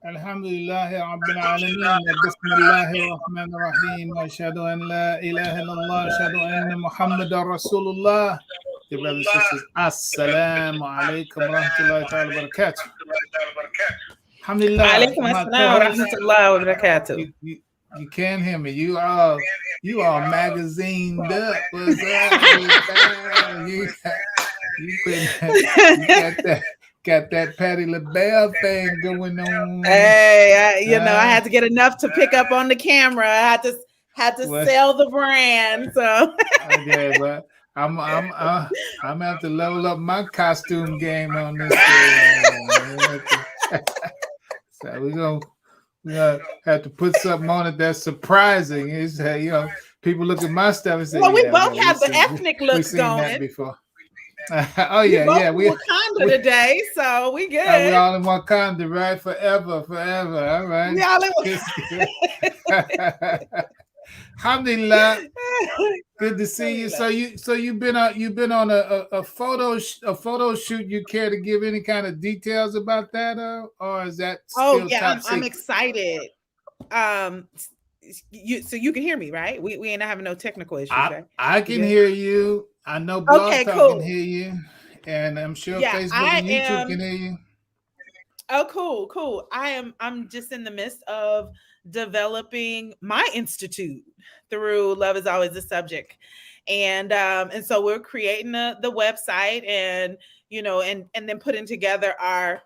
Alhamdulillahi Rabbil Alameen. Bismillahir Rahmanir Rahim. Wa ashhadu an la ilaha illallah. Ashhadu anna Muhammadan Rasulullah. Dear brothers and sisters, Assalamu alaikum wa rahmatullahi ta'ala wa barakatuh. Alhamdulillah, Alaikum my assalam wa co-host, rahmatullahi wa barakatuh. you can't hear me. You are magazined up. What's up? You got that Patty LaBelle thing going on. Hey, I had to get enough to pick up on the camera. I had to sell the brand. So okay, but I'm gonna have to level up my costume game on this. So we're gonna have to put something on it that's surprising. Is people look at my stuff and say, well, we both have the ethnic looks we've seen going. that before. Oh yeah, we Wakanda today, so we good. We all in Wakanda, right? Forever. All right. We all in Alhamdulillah. Good to see you. So you've been on a photo shoot. You care to give any kind of details about that, or is that still top secret? I'm excited. You can hear me, right? We ain't having no technical issues, right? I can hear you. I know Blog Talk can hear you, and I'm sure Facebook and YouTube can hear you. Oh, cool. I'm just in the midst of developing my institute through Love is Always the Subject. And so we're creating the website and then putting together our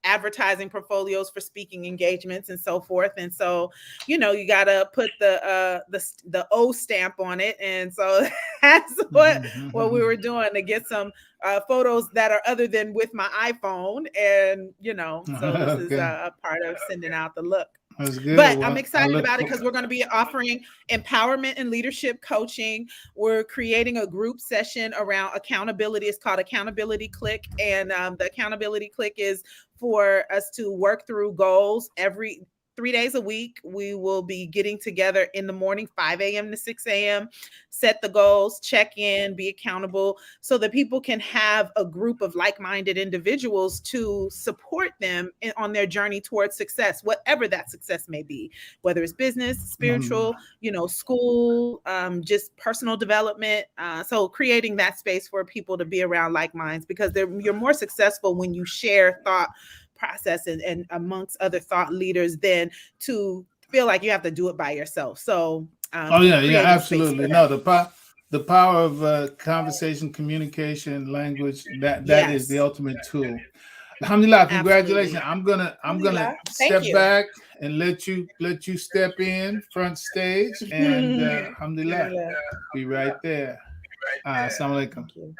advertising portfolios for speaking engagements and so forth. And so, you gotta put the O stamp on it. And so that's what we were doing to get some photos that are other than with my iPhone. And, so this is a part of sending out the look. That's good. But I'm excited about it because we're going to be offering empowerment and leadership coaching. We're creating a group session around accountability. It's called Accountability Click. And the Accountability Click is for us to work through goals every 3 days a week. We will be getting together in the morning, 5 a.m. to 6 a.m., set the goals, check in, be accountable so that people can have a group of like-minded individuals to support them on their journey towards success, whatever that success may be, whether it's business, spiritual, school, just personal development. So creating that space for people to be around like minds, because you're more successful when you share thought process and amongst other thought leaders than to feel like you have to do it by yourself. So absolutely. No, the power of conversation, communication, language, that is the ultimate tool. Alhamdulillah, congratulations. Absolutely. I'm gonna step back and let you step in front stage, and alhamdulillah, be right there. Assalamu alaikum.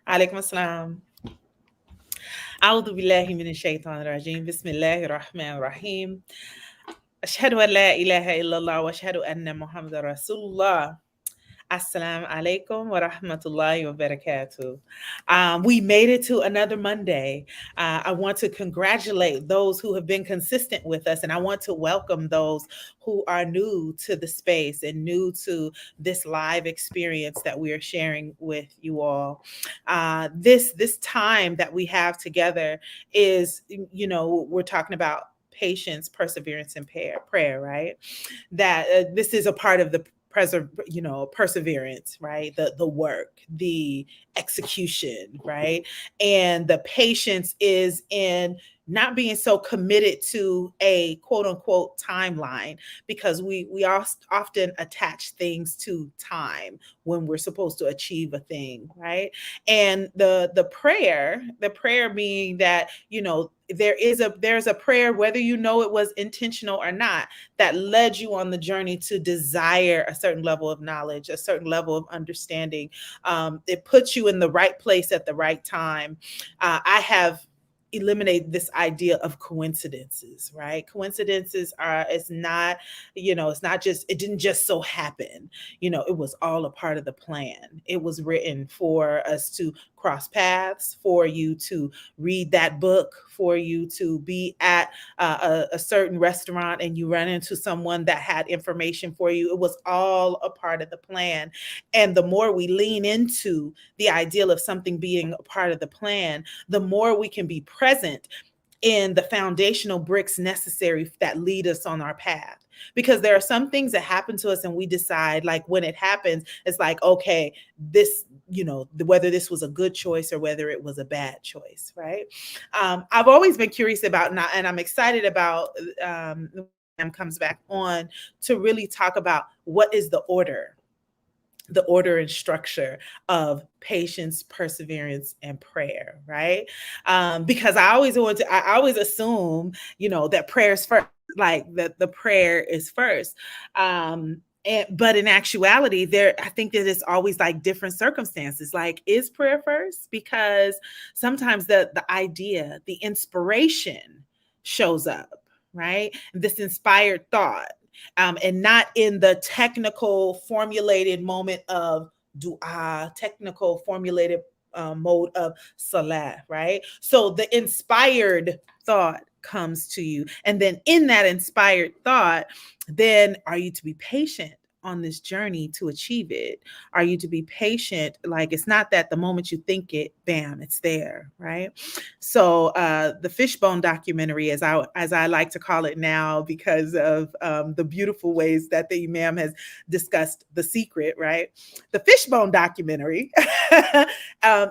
Alaikum assalam. أعوذ بالله من الشيطان الرجيم بسم الله الرحمن الرحيم أشهد أن لا إله إلا الله وأشهد أن محمد رسول الله. Assalamu alaikum wa rahmatullahi wa barakatuh. We made it to another Monday. I want to congratulate those who have been consistent with us, and I want to welcome those who are new to the space and new to this live experience that we are sharing with you all. This time that we have together is, we're talking about patience, perseverance, and prayer, right? That this is a part of the perseverance, right? The work, the execution, right? And the patience is in not being so committed to a quote unquote timeline, because we often attach things to time when we're supposed to achieve a thing, right? And the prayer being that, there's a prayer, whether it was intentional or not, that led you on the journey to desire a certain level of knowledge, a certain level of understanding. It puts you in the right place at the right time. I have eliminate this idea of coincidences, right? Coincidences it's not just, it didn't just so happen, it was all a part of the plan. It was written for us to cross paths, for you to read that book, for you to be at a certain restaurant and you run into someone that had information for you. It was all a part of the plan. And the more we lean into the ideal of something being a part of the plan, the more we can be present in the foundational bricks necessary that lead us on our path. Because there are some things that happen to us and we decide, like when it happens, it's like, okay, this, whether this was a good choice or whether it was a bad choice, right? I've always been curious about, and I'm excited about comes back on to really talk about what is the order and structure of patience, perseverance, and prayer, right? Because I always assume, that prayer is first, like that the prayer is first. But in actuality, I think that it's always like different circumstances. Like, is prayer first? Because sometimes the idea, the inspiration shows up, right? This inspired thought. And not in the technical formulated moment of dua, technical formulated mode of salah, right? So the inspired thought comes to you. And then in that inspired thought, then are you to be patient on this journey to achieve it? Are you to be patient? Like, it's not that the moment you think it, bam, it's there, right? So the Fishbone documentary, as I like to call it now, because of the beautiful ways that the Imam has discussed the secret, right? The Fishbone documentary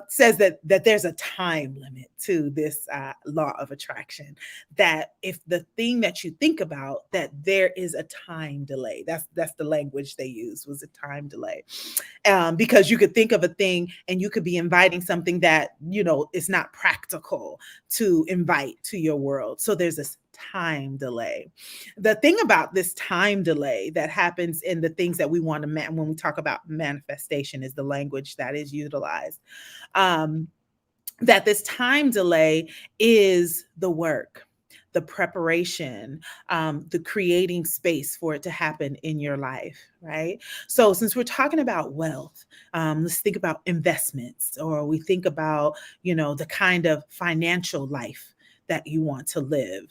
says that there's a time limit to this law of attraction. That if the thing that you think about, that there is a time delay. That's the language they used, was a time delay. Because you could think of a thing and you could be inviting something that, is not practical to invite to your world. So there's this time delay. The thing about this time delay that happens in the things that we want to, when we talk about manifestation, is the language that is utilized. That this time delay is the work, the preparation, the creating space for it to happen in your life, right? So since we're talking about wealth, let's think about investments, or we think about, the kind of financial life that you want to live.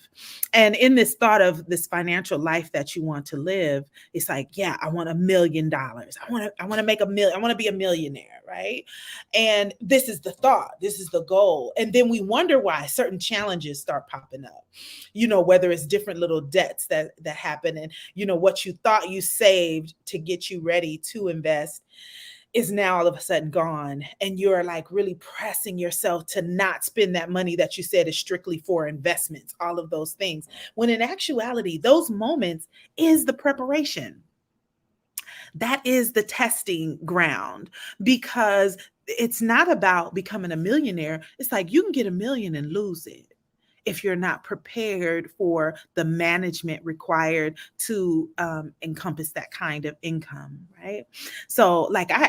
And in this thought of this financial life that you want to live, it's like, yeah, I want $1 million. I want to make $1 million. I want to be a millionaire, right? And this is the thought, this is the goal. And then we wonder why certain challenges start popping up, whether it's different little debts that happen, and, what you thought you saved to get you ready to invest is now all of a sudden gone. And you're like really pressing yourself to not spend that money that you said is strictly for investments, all of those things. When in actuality, those moments is the preparation. That is the testing ground, because it's not about becoming a millionaire. It's like you can get $1 million and lose it if you're not prepared for the management required to encompass that kind of income, right? So like, I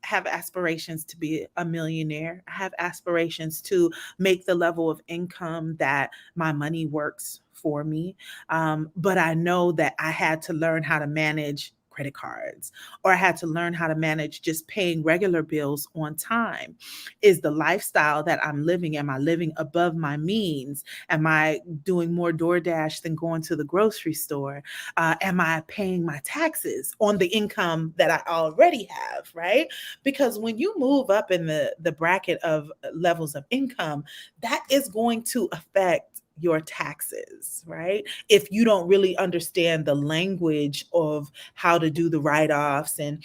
have aspirations to be a millionaire. I have aspirations to make the level of income that my money works for me. But I know that I had to learn how to manage credit cards, or I had to learn how to manage just paying regular bills on time. Is the lifestyle that I'm living, am I living above my means? Am I doing more DoorDash than going to the grocery store? Am I paying my taxes on the income that I already have, right? Because when you move up in the bracket of levels of income, that is going to affect your taxes, right? If you don't really understand the language of how to do the write-offs and,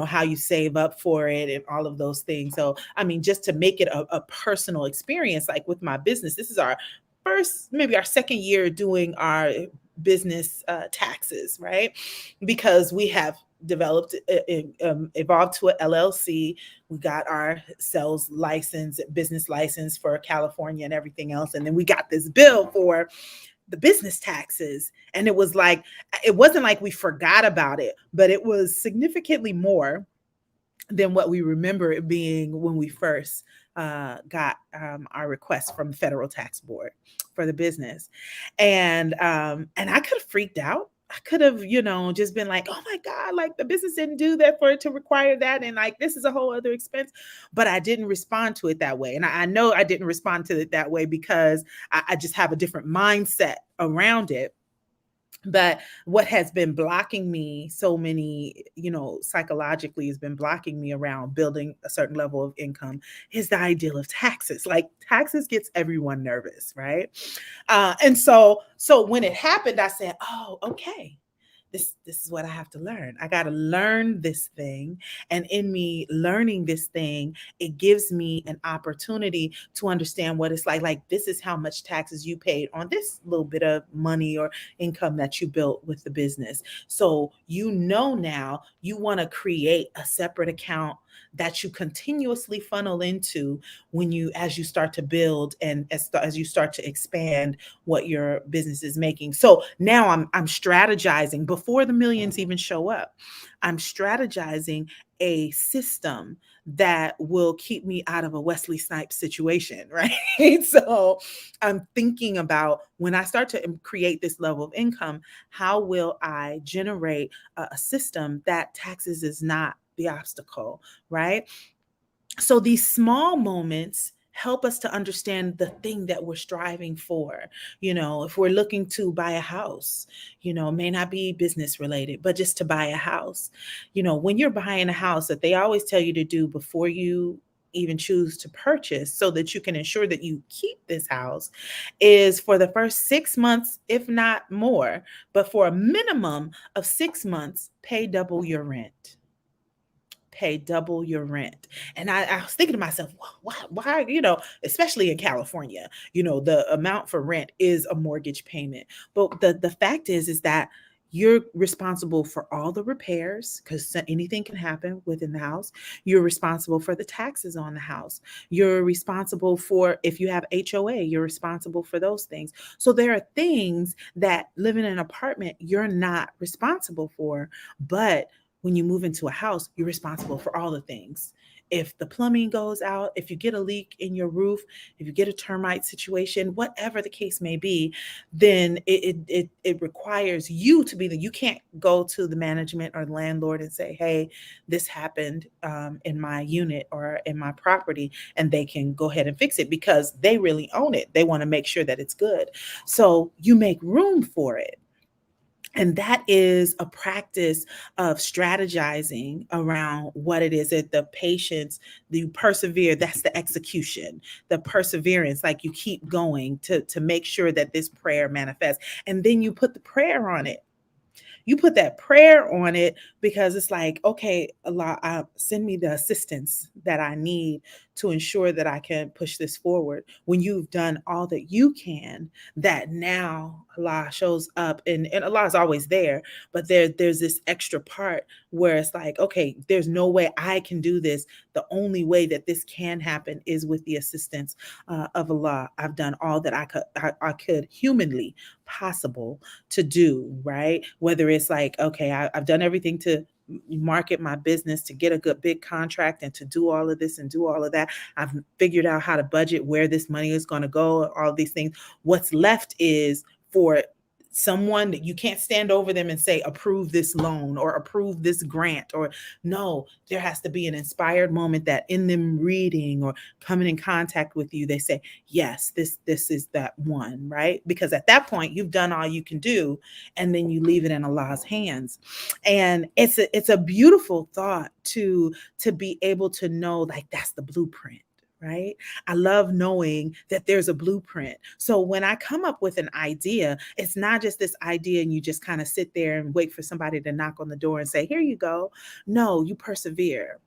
how you save up for it and all of those things. So, I mean, just to make it a personal experience, like with my business, this is our first, maybe our second year doing our business taxes, right? Because we have developed, evolved to an LLC. We got our sales license, business license for California and everything else. And then we got this bill for the business taxes. And it was like, it wasn't like we forgot about it, but it was significantly more than what we remember it being when we first got our request from the federal tax board for the business. And I could have freaked out. I could have, just been like, oh my God, like the business didn't do that for it to require that. And like, this is a whole other expense, but I didn't respond to it that way. And I know I didn't respond to it that way because I just have a different mindset around it. But what has been blocking me so many, psychologically has been blocking me around building a certain level of income is the ideal of taxes. Like taxes gets everyone nervous, right? And so when it happened, I said, oh, okay. This is what I have to learn. I got to learn this thing. And in me learning this thing, it gives me an opportunity to understand what it's like. Like, this is how much taxes you paid on this little bit of money or income that you built with the business. So, now you want to create a separate account that you continuously funnel into as you start to build and as you start to expand what your business is making. So now I'm strategizing before the millions even show up. I'm strategizing a system that will keep me out of a Wesley Snipes situation, right? So I'm thinking about, when I start to create this level of income, how will I generate a system that taxes is not the obstacle, right? So these small moments help us to understand the thing that we're striving for. If we're looking to buy a house, it may not be business related, but just to buy a house. When you're buying a house, that they always tell you to do before you even choose to purchase, so that you can ensure that you keep this house, is for the first 6 months, if not more, but for a minimum of 6 months, pay double your rent. Pay double your rent. And I was thinking to myself, why, especially in California, the amount for rent is a mortgage payment. But the fact is that you're responsible for all the repairs, because anything can happen within the house. You're responsible for the taxes on the house. You're responsible for, if you have HOA, you're responsible for those things. So there are things that living in an apartment, you're not responsible for. But when you move into a house, you're responsible for all the things. If the plumbing goes out, if you get a leak in your roof, if you get a termite situation, whatever the case may be, then it requires you to be you can't go to the management or the landlord and say, hey, this happened in my unit or in my property, and they can go ahead and fix it, because they really own it. They want to make sure that it's good. So you make room for it. And that is a practice of strategizing around what it is, that the patience, the persevere, that's the execution, the perseverance, like you keep going to make sure that this prayer manifests. And then you put the prayer on it. You put that prayer on it, because it's like, okay, Allah, send me the assistance that I need to ensure that I can push this forward. When you've done all that you can, that now Allah shows up, and Allah is always there, but there's this extra part where it's like, okay, there's no way I can do this. The only way that this can happen is with the assistance of Allah. I've done all that I could humanly possible to do, right? Whether it's like, okay, I've done everything to market my business, to get a good big contract, and to do all of this and do all of that. I've figured out how to budget, where this money is going to go, all these things. What's left is for someone that you can't stand over them and say, approve this loan or approve this grant, or no, there has to be an inspired moment that in them reading or coming in contact with you, they say, yes, this is that one, right? Because at that point you've done all you can do, and then you leave it in Allah's hands. And it's a beautiful thought to be able to know, like, that's the blueprint. Right? I love knowing that there's a blueprint. So when I come up with an idea, it's not just this idea and you just kind of sit there and wait for somebody to knock on the door and say, here you go. No, you persevere.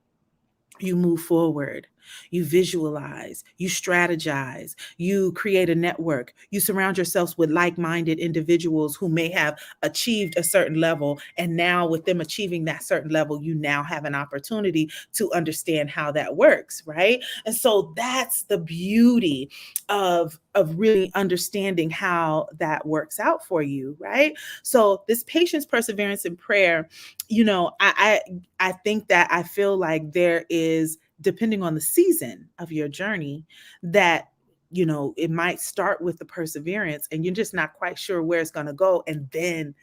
You move forward, you visualize, you strategize, you create a network, you surround yourselves with like-minded individuals who may have achieved a certain level. And now with them achieving that certain level, you now have an opportunity to understand how that works, right? And so that's the beauty of really understanding how that works out for you, right? So this patience, perseverance, and prayer, I think that I feel like there is, depending on the season of your journey, that it might start with the perseverance and you're just not quite sure where it's going to go, and then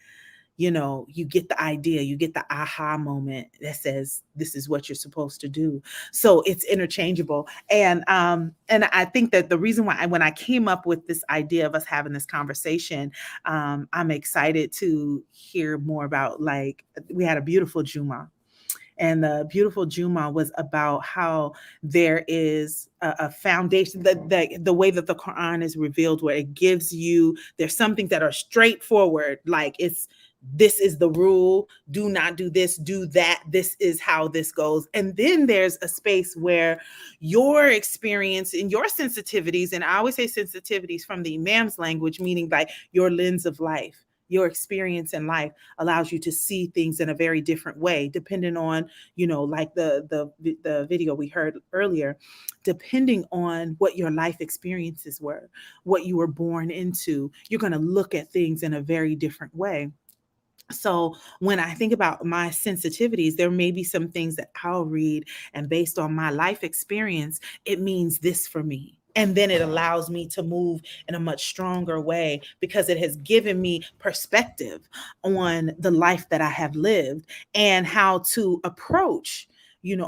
you get the idea, you get the aha moment that says this is what you're supposed to do. So it's interchangeable. And I think that the reason why when I came up with this idea of us having this conversation, I'm excited to hear more about, like, we had a beautiful Juma, and the beautiful Juma was about how there is a foundation, that the way that the Quran is revealed, where it gives you, there's some things that are straightforward, like this is the rule, do not do this, do that, this is how this goes. And then there's a space where your experience and your sensitivities, and I always say sensitivities from the Imam's language, meaning like your lens of life, your experience in life allows you to see things in a very different way, depending on, like the video we heard earlier, depending on what your life experiences were, what you were born into, you're going to look at things in a very different way. So when I think about my sensitivities, there may be some things that I'll read, and based on my life experience, it means this for me. And then it allows me to move in a much stronger way, because it has given me perspective on the life that I have lived and how to approach,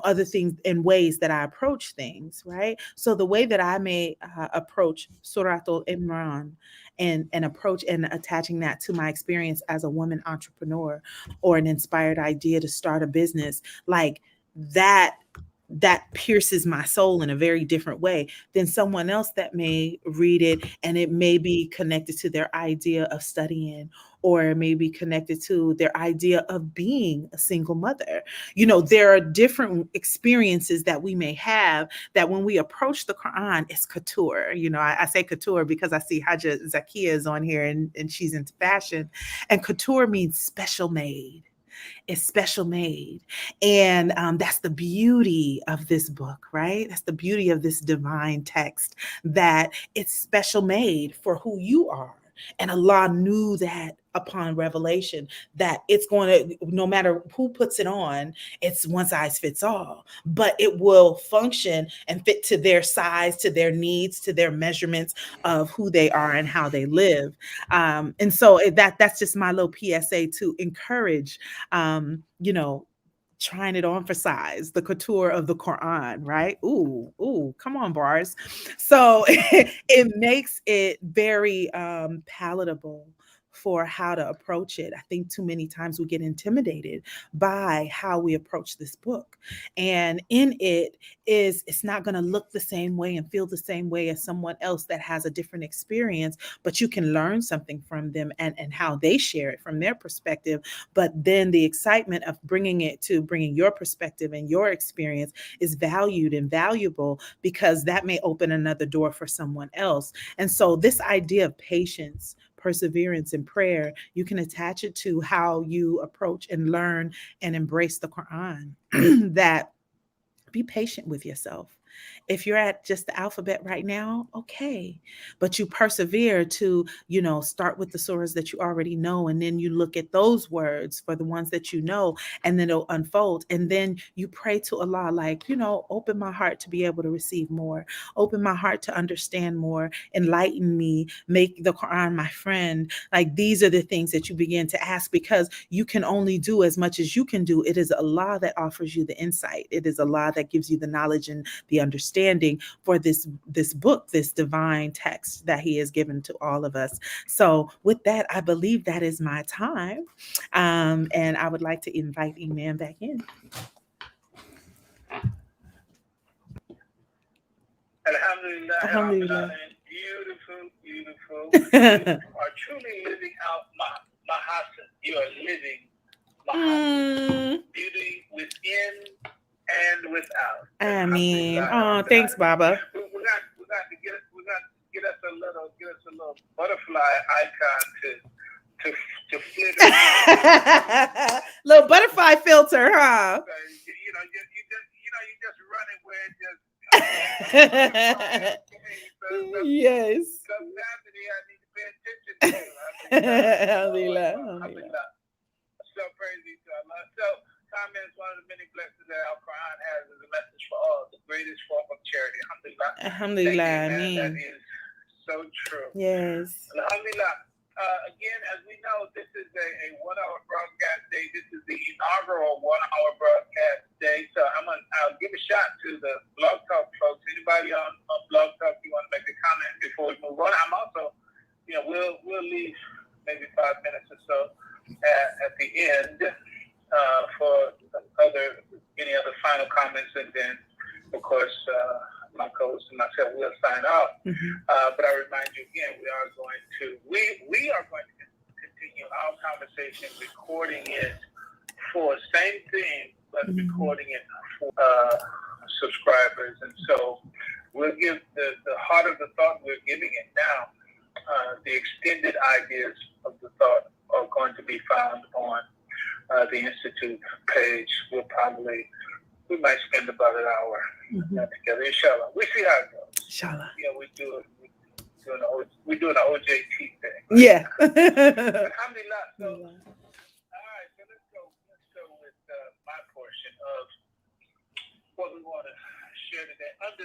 other things in ways that I approach things, right? So the way that I may approach Surat al-Imran, and approach and attaching that to my experience as a woman entrepreneur, or an inspired idea to start a business, like that pierces my soul in a very different way than someone else that may read it, and it may be connected to their idea of studying, or it may be connected to their idea of being a single mother. There are different experiences that we may have, that when we approach the Quran, it's couture. I say couture because I see Haja Zakia is on here, and she's into fashion, and couture means special made. Is special made. And that's the beauty of this book, right? That's the beauty of this divine text, that it's special made for who you are. And Allah knew that upon revelation, that it's going to, no matter who puts it on, it's one size fits all, but it will function and fit to their size, to their needs, to their measurements of who they are and how they live. And so that's just my little PSA to encourage, trying it on for size, the couture of the Quran, right? Ooh, come on, bars. So it makes it very palatable for how to approach it. I think too many times we get intimidated by how we approach this book. And in it's not going to look the same way and feel the same way as someone else that has a different experience, but you can learn something from them, and how they share it from their perspective. But then the excitement of bringing your perspective and your experience is valued and valuable, because that may open another door for someone else. And so this idea of patience, perseverance, and prayer, you can attach it to how you approach and learn and embrace the Quran. That be patient with yourself. If you're at just the alphabet right now, okay. But you persevere to, start with the surahs that you already know. And then you look at those words for the ones that you know, and then it'll unfold. And then you pray to Allah, like, open my heart to be able to receive more. Open my heart to understand more. Enlighten me. Make the Quran my friend. Like, these are the things that you begin to ask, because you can only do as much as you can do. It is Allah that offers you the insight. It is Allah that gives you the knowledge and the understanding for this book, this divine text that He has given to all of us. So with that, I believe that is my time. And I would like to invite Iman back in. Alhamdulillah. Beautiful. You are truly living out Mahassan. You are living Mahassan. Beauty within and without. Ameen. Oh, thanks, Baba. We got to get us a little butterfly icon to flip it. Little butterfly filter, huh? You just running where it just. Yes. Capacity, I need to pay attention to. Alhamdulillah. So praise be to Allah. So, comment is one of the many blessings that Al Quran has as a message for all, the greatest form of charity. Alhamdulillah. Alhamdulillah. That is so true. Yes. Alhamdulillah. again, as we know, this is a 1 hour broadcast day. This is the inaugural 1 hour broadcast day. So I'll give a shot to the Blog Talk folks. Anybody on Blog Talk, you want to make a comment before we move on? I'm also, we'll leave maybe 5 minutes or so at the end for any other final comments, and then of course my co-host and myself will sign off. But I remind you again, we are going to continue our conversation, recording it for same thing, but recording it for subscribers. And so we'll give the heart of the thought, we're giving it now. The extended ideas of the thought are going to be found on the Institute page. We might spend about an hour together, inshallah. We see how it goes. Inshallah. Yeah, we're doing an OJT thing. Yeah. Alhamdulillah. So, all right, so let's go with my portion of what we want to share today. Under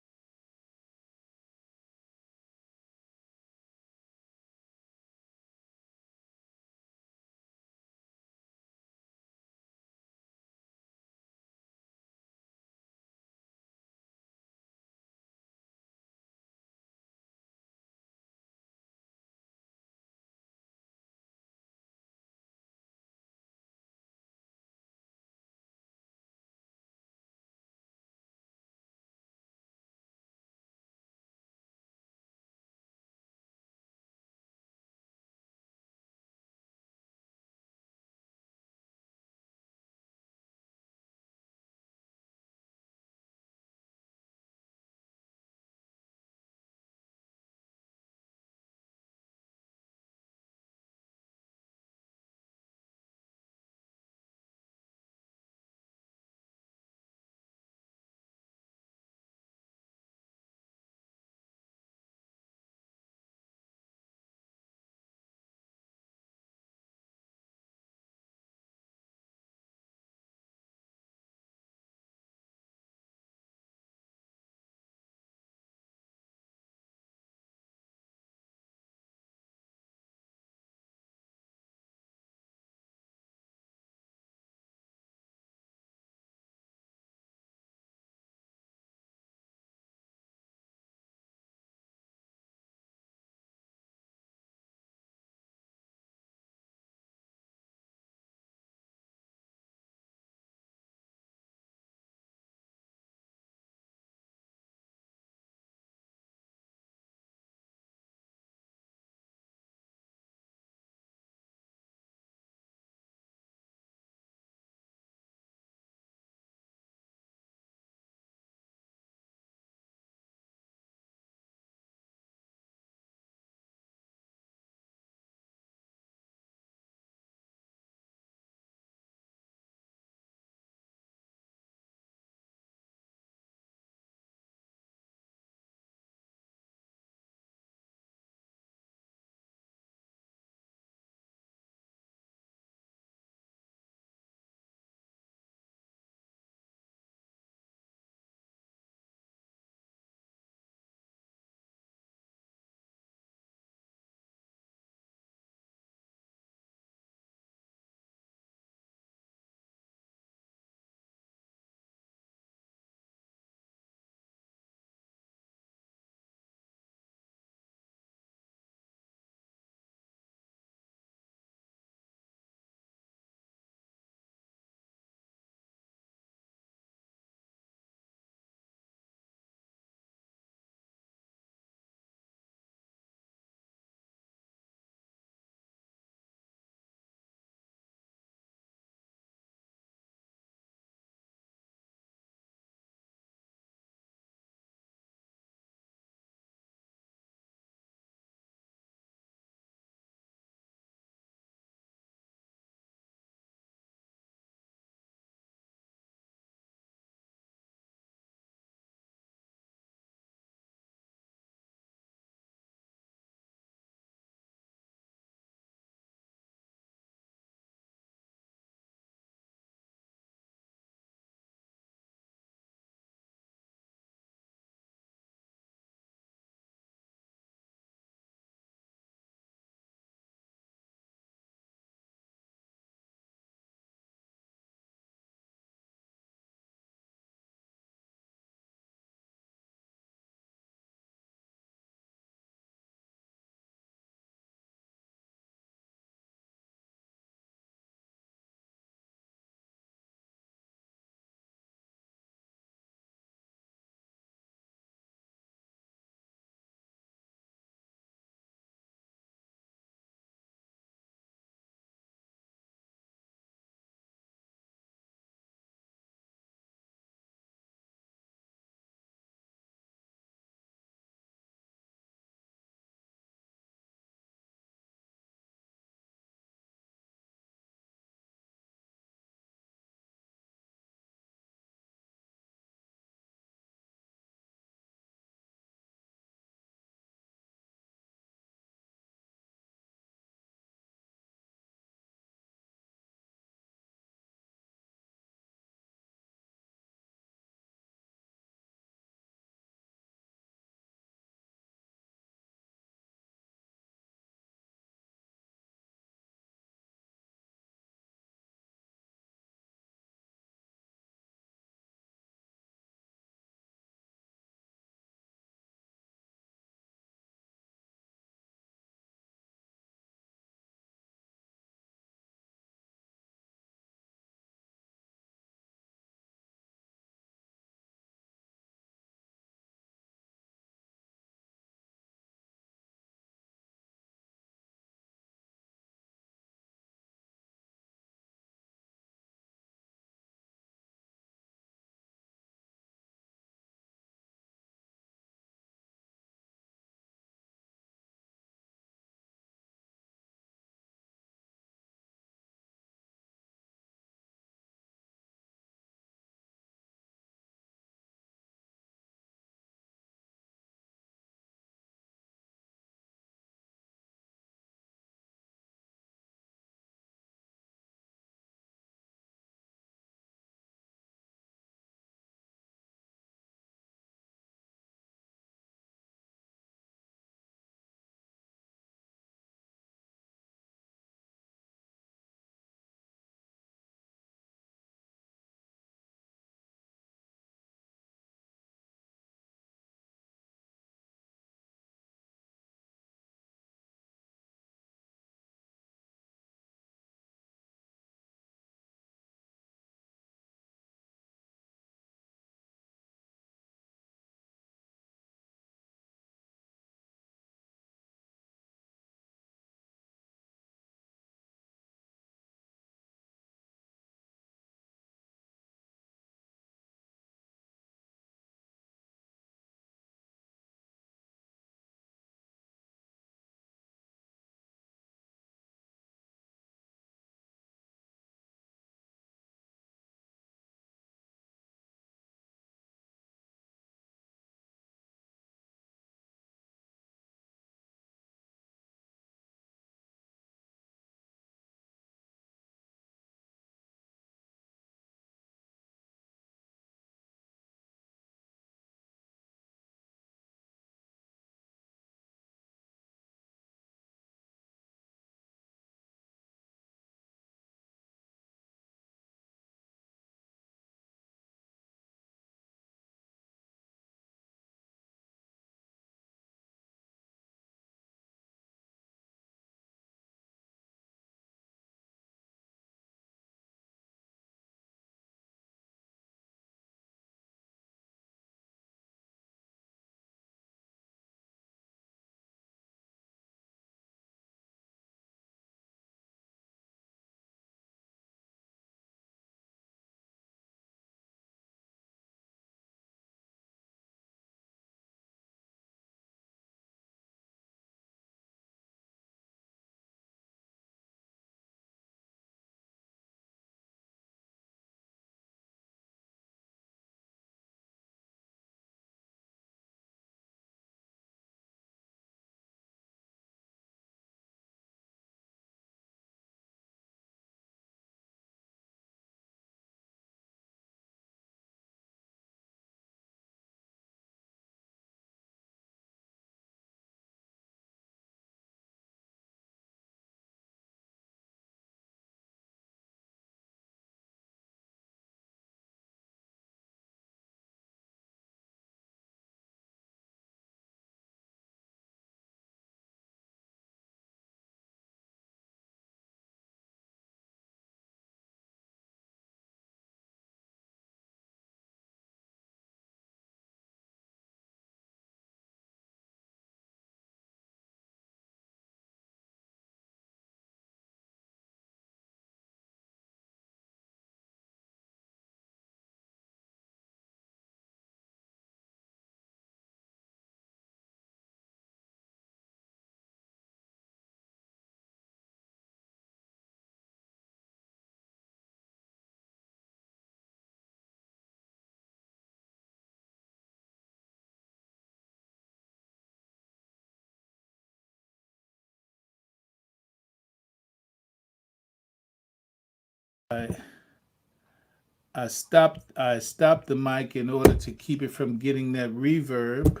I stopped the mic in order to keep it from getting that reverb,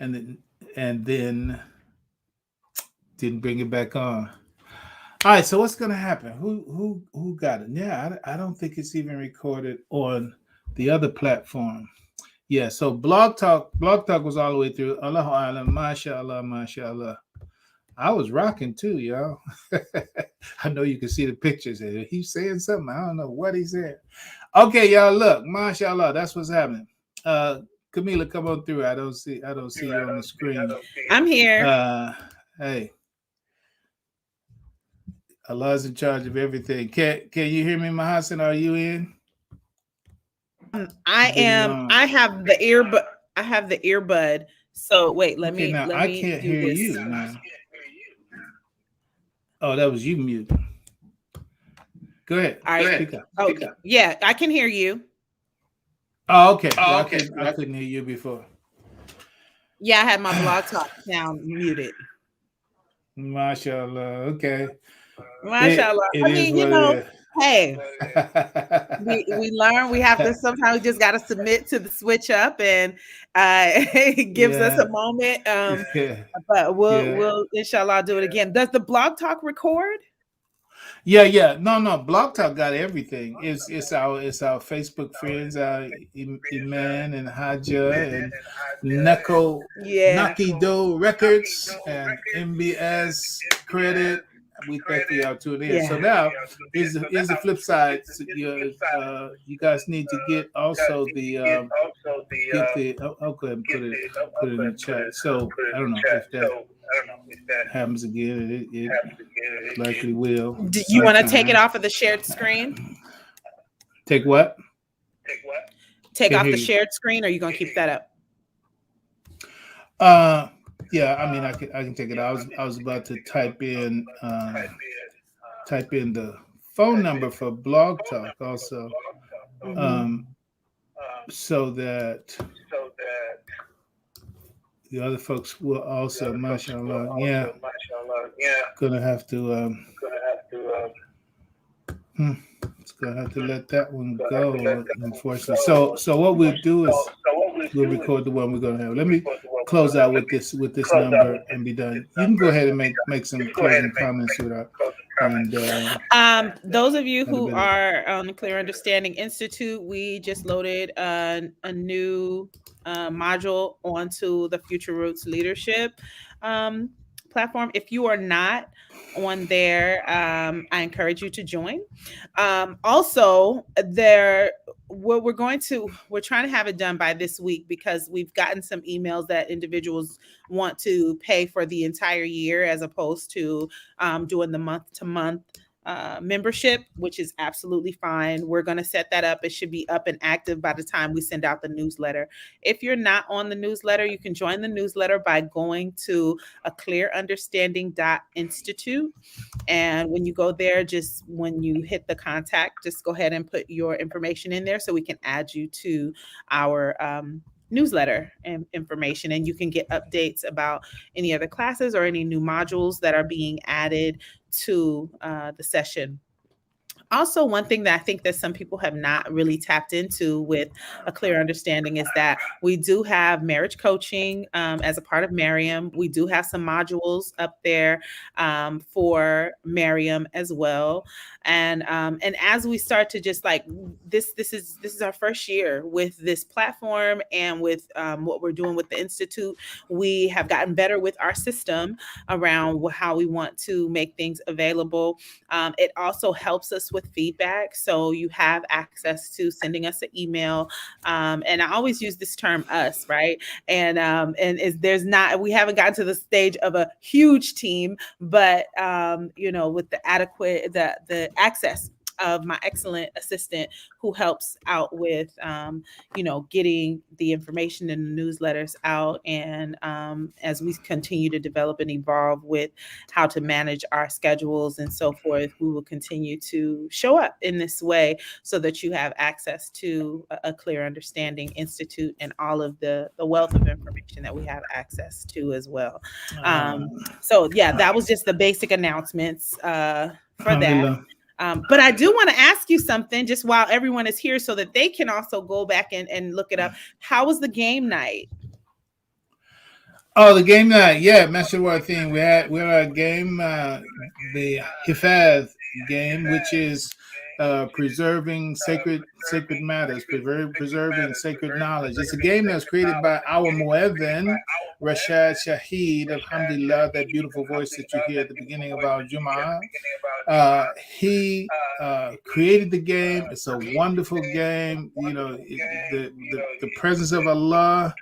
and then didn't bring it back on. All right, so what's gonna happen? Who got it? Yeah, I don't think it's even recorded on the other platform. Yeah, so Blog Talk was all the way through. Allahu Alam, mashallah, mashallah. I was rocking too, y'all. I know you can see the pictures. He's saying something. I don't know what he said. Okay, y'all, look, mashallah, that's what's happening. Camila, come on through. I don't see you on the screen. I'm here. Hey. Allah's in charge of everything. Can you hear me, Mahasan? Are you in? I am. I have the earbud. So wait, let me. I can't hear you now. Oh, that was you muted. Go ahead. All right. Speak up. Okay. Yeah, I can hear you. Oh, okay. I couldn't hear you before. Yeah, I had my Blog Talk sound muted. Mashallah. Okay. Mashallah. Hey, we learn. We have to sometimes we just got to submit to the switch up, and it gives us a moment. But we'll inshallah do it again. Does the Blog Talk record? Yeah. No. Blog Talk got everything. It's our Facebook friends, Iman and Haja and Neko, Nakido Records and MBS Credit. We thank you all tuning in. So now here's the flip side. You guys need to get also the I'll go ahead and put it in the chat. So I don't know if that happens again. It likely will. Do you want to take it off of the shared screen? Take what? Take off the shared screen, or are you gonna keep that up? Yeah, I mean, I can take it. I was about to type in the phone number for Blog Talk also, so that the other folks will also, mashallah, gonna have to it's gonna have to let that one go, unfortunately. So what we'll do is we'll record the one we're gonna have. Let me close out with this number and be done. You can go ahead and make some closing comments without. And those of you who are on the Clear Understanding Institute, we just loaded a new module onto the Future Roots Leadership platform. If you are not on there, I encourage you to join. Also, we're trying to have it done by this week because we've gotten some emails that individuals want to pay for the entire year as opposed to doing the month-to-month membership, which is absolutely fine. We're going to set that up. It should be up and active by the time we send out the newsletter. If you're not on the newsletter, you can join the newsletter by going to aclearunderstanding.institute. And when you go there, just when you hit the contact, just go ahead and put your information in there so we can add you to our newsletter and information, and you can get updates about any other classes or any new modules that are being added to the session. Also, one thing that I think that some people have not really tapped into with a clear understanding is that we do have marriage coaching as a part of Miriam. We do have some modules up there for Miriam as well. And as we start to just like this is our first year with this platform and with what we're doing with the Institute. We have gotten better with our system around how we want to make things available. It also helps us with feedback. So you have access to sending us an email. And I always use this term us, right? And we haven't gotten to the stage of a huge team, but with the adequate, the access of my excellent assistant who helps out with, getting the information and the newsletters out. And as we continue to develop and evolve with how to manage our schedules and so forth, we will continue to show up in this way so that you have access to a Clear Understanding Institute and all of the wealth of information that we have access to as well. So yeah, that was just the basic announcements for that. But I do want to ask you something just while everyone is here so that they can also go back and look it up. How was the game night? Oh, the game night. Yeah, mention one thing. We had a game, the Hifaz game, which is preserving sacred matters, preserving sacred knowledge. It's a game that was created by our Muezzin, Rashad Shaheed, alhamdulillah, that beautiful voice that you hear at the beginning of our Jum'ah. He created the game. It's a wonderful game. You know, the presence of Allah,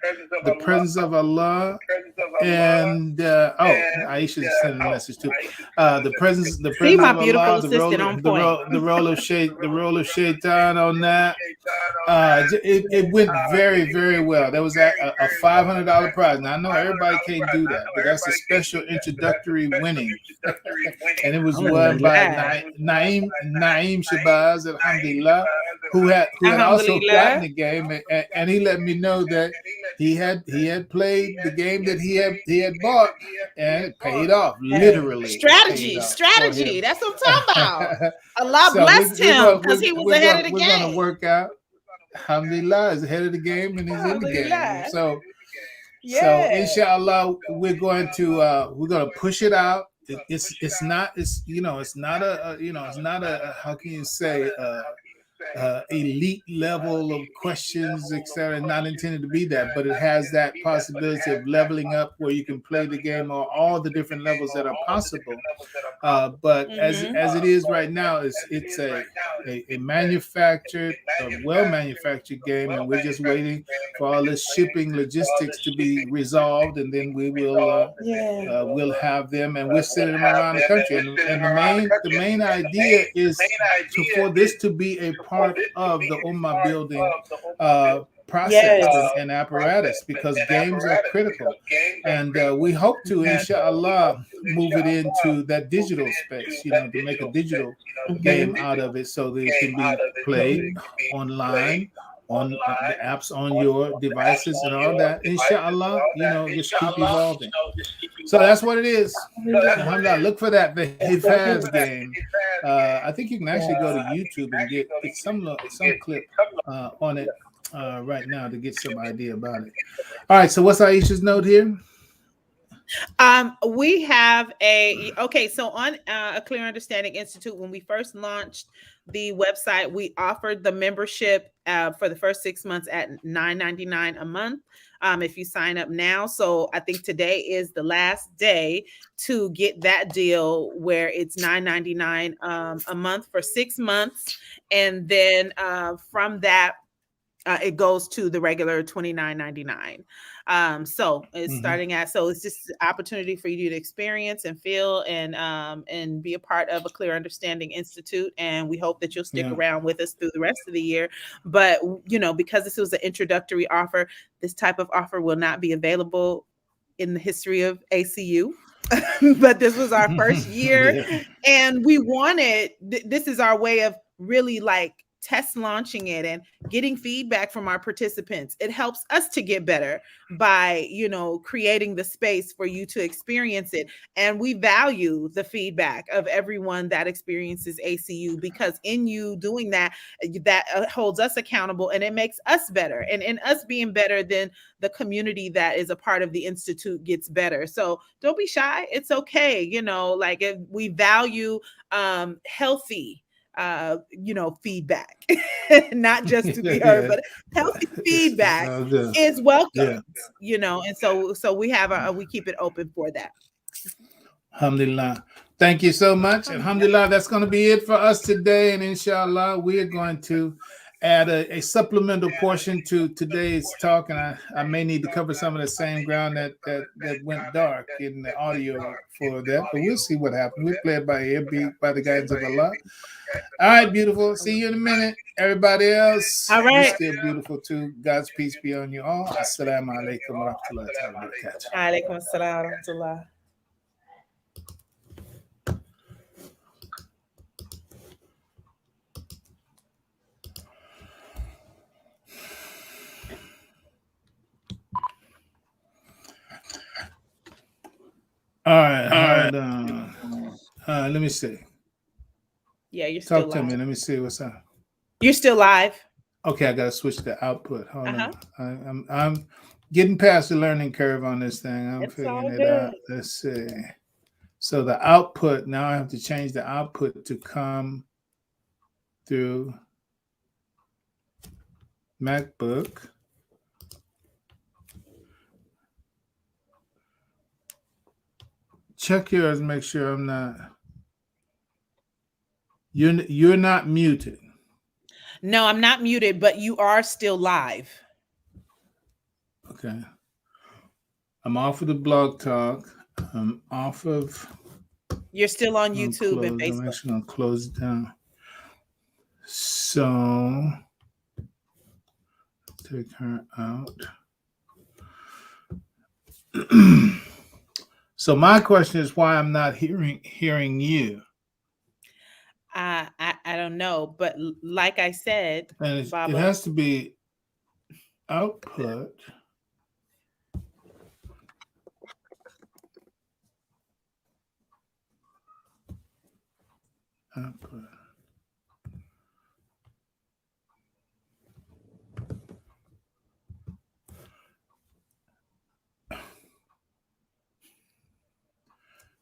and Aisha's sending a message too. The presence of Allah, the role of Shaitan on that. It went very, very well. There was a $500 prize. Now I know everybody can't do that, but that's a special introductory winning, and it was won by Naeem Shabazz, alhamdulillah, who had also gotten the game, and he let me know that he had played the game that he had bought, and it paid off, literally. Strategy. That's what I'm talking about. Allah blessed him because he was ahead of the game. We're going to work out. Alhamdulillah is ahead of the game, and he's in the game. So inshallah, we're going to push it out. It's not a how can you say elite level of questions, etc. Not intended to be that, but it has that possibility of leveling up where you can play the game on all the different levels that are possible. But as it is right now, it's a manufactured, well manufactured game, and we're just waiting for all this shipping logistics to be resolved, and then we will we'll have them, and we're sending them around the country. And the main idea is for this to be a part of the Ummah building process and apparatus, because games are critical, and we hope to, inshallah, move it into that digital space, to make a digital game out of it so that it can be played online on the apps on your devices and all that. Inshallah, just keep evolving. So that's what it is. Alhamdulillah, look for that, the Hifaz game. I think you can actually go to YouTube and get some clip on it right now to get some idea about it. All right, so what's Aisha's note here? We have so on A Clear Understanding Institute, when we first launched the website, we offered the membership for the first 6 months at $9.99 a month. If you sign up now. So I think today is the last day to get that deal where it's $9.99 a month for 6 months. And then from that, it goes to the regular $29.99. So it's starting at, so it's just an opportunity for you to experience and feel and be a part of A Clear Understanding Institute. And we hope that you'll stick around with us through the rest of the year. But, because this was an introductory offer, this type of offer will not be available in the history of ACU. But this was our first year, and we wanted, this is our way of really test launching it and getting feedback from our participants. It helps us to get better by, creating the space for you to experience it. And we value the feedback of everyone that experiences ACU, because in you doing that, that holds us accountable, and it makes us better. And in us being better, then the community that is a part of the Institute gets better. So don't be shy. It's okay. If we value healthy feedback, not just to be heard, but healthy feedback is welcome, and so we have we keep it open for that. Alhamdulillah. Thank you so much. Alhamdulillah, that's going to be it for us today. And inshallah, we are going to add a supplemental portion to today's talk. And I may need to cover some of the same ground that went dark in the audio for that. But we'll see what happens. We'll play it by ear, by the guidance of Allah. All right, beautiful. See you in a minute. Everybody else, all right, you're still beautiful too. God's peace be on you all. Assalamu alaikum wa rahmatullahi wa barakatuh. Alaikum assalam wa rahmatullah. All right, hold on. Let me see. Yeah, you're still Talk live. to me. Let me see what's up. You're still live. Okay, I gotta switch the output. Hold on. I'm getting past the learning curve on this thing. I'm figuring it out. Let's see. So the output, now I have to change the output to come through MacBook. Check yours, make sure I'm not. You're not muted. No, I'm not muted, but you are still live. Okay. I'm off of the blog talk. I'm off of. You're still on YouTube and Facebook. I'm actually gonna close it down. So take her out. So my question is why I'm not hearing you. I don't know, but like I said, And it has to be output. Output.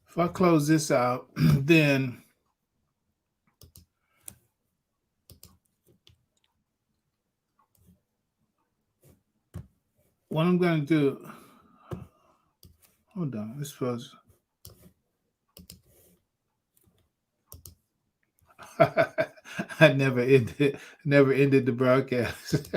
If I close this out, then what I'm going to do, hold on, this was, I never ended the broadcast.